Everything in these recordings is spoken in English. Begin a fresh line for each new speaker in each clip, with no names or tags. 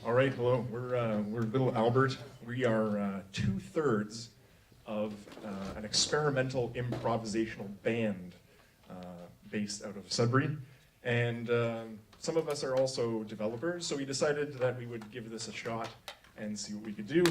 All right, hello. We're Little Albert. We are 2/3 of an experimental improvisational band based out of Sudbury, and some of us are also developers. So we decided that we would give this a shot and see what we could do.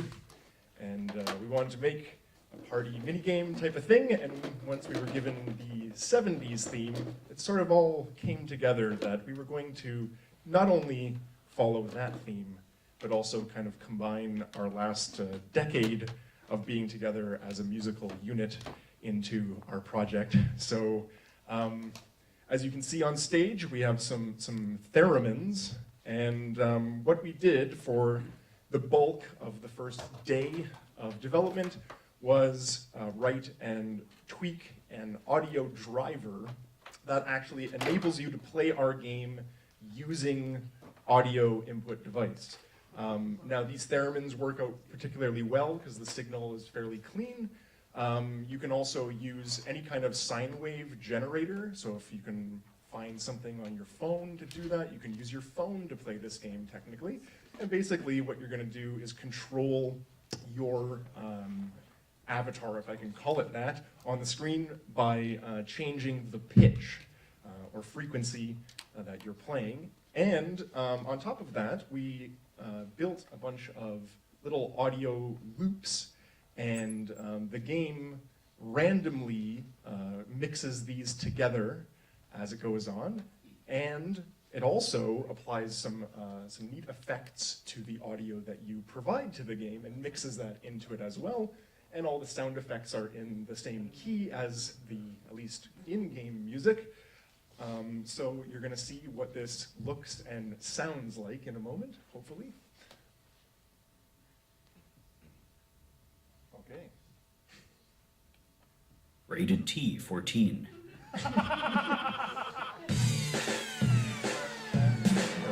And we wanted to make a party minigame type of thing. And once we were given the 70s theme, it sort of all came together that we were going to not only follow that theme, but also kind of combine our last decade of being together as a musical unit into our project. So as you can see on stage, we have some theremins, and what we did for the bulk of the first day of development was write and tweak an audio driver that actually enables you to play our game using audio input device. Now these theremins work out particularly well because the signal is fairly clean. You can also use any kind of sine wave generator, so if you can find something on your phone to do that, you can use your phone to play this game technically. And basically what you're going to do is control your avatar, if I can call it that, on the screen by changing the pitch or frequency that you're playing. And on top of that, we built a bunch of little audio loops, and the game randomly mixes these together as it goes on, and it also applies some neat effects to the audio that you provide to the game and mixes that into it as well. And all the sound effects are in the same key as the, at least in-game music. So you're going to see what this looks and sounds like in a moment, hopefully. Okay.
Rated T 14.
All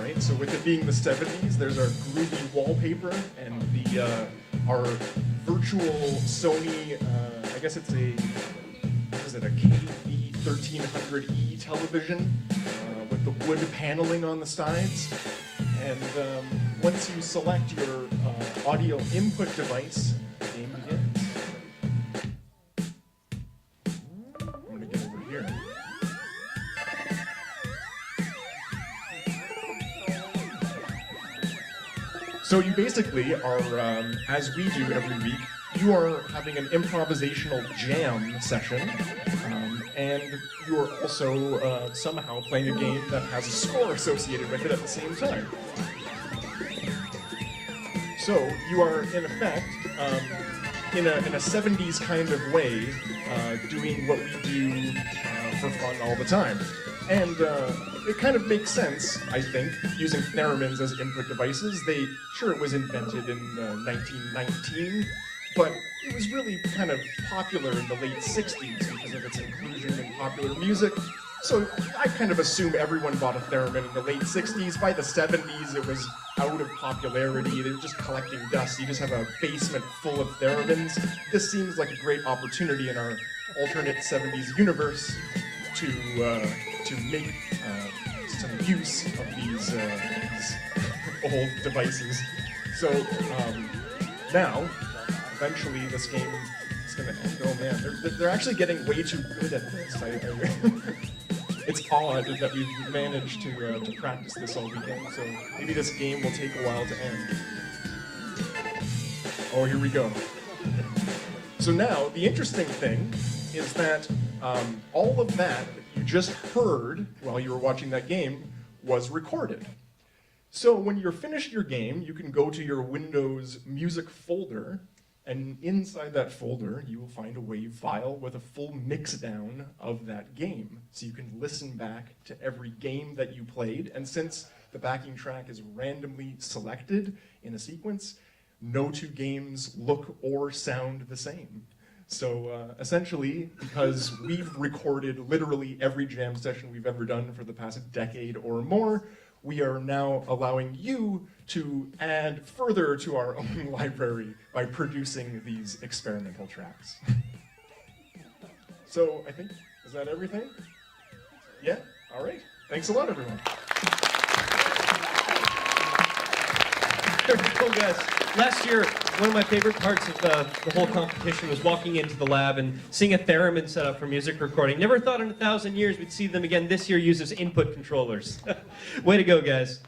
right, so with it being the 70s, there's our groovy wallpaper and the our virtual Sony, I guess it's a, what is it, a KV 1300E television with the wood paneling on the sides. And once you select your audio input device, the game begins. I'm going to get over here. So you basically are, as we do every week, you are having an improvisational jam session, and you are also somehow playing a game that has a score associated with it at the same time. So you are, in effect, in a 70s kind of way, doing what we do for fun all the time. And it kind of makes sense, I think, using theremins as input devices. Sure, it was invented in 1919, but it was really kind of popular in the late 60s because of its inclusion in popular music. So I kind of assume everyone bought a theremin in the late 60s. By the 70s, it was out of popularity. They were just collecting dust. You just have a basement full of theremins. This seems like a great opportunity in our alternate 70s universe to make some use of these old devices. So now, eventually this game is going to end. Oh man, they're actually getting way too good at this. It's odd that we've managed to practice this all weekend, so maybe this game will take a while to end. Oh, here we go. So now, the interesting thing is that all of that you just heard while you were watching that game was recorded. So when you're finished your game, you can go to your Windows music folder, and inside that folder, you will find a WAV file with a full mix-down of that game. So you can listen back to every game that you played, and since the backing track is randomly selected in a sequence, no two games look or sound the same. So essentially, because we've recorded literally every jam session we've ever done for the past decade or more, we are now allowing you to add further to our own library by producing these experimental tracks. So I think, is that everything? Yeah? All right. Thanks a lot, everyone.
Cool guys. Last year, one of my favorite parts of the whole competition was walking into the lab and seeing a theremin set up for music recording. Never thought in 1,000 years we'd see them again this year use as input controllers. Way to go, guys.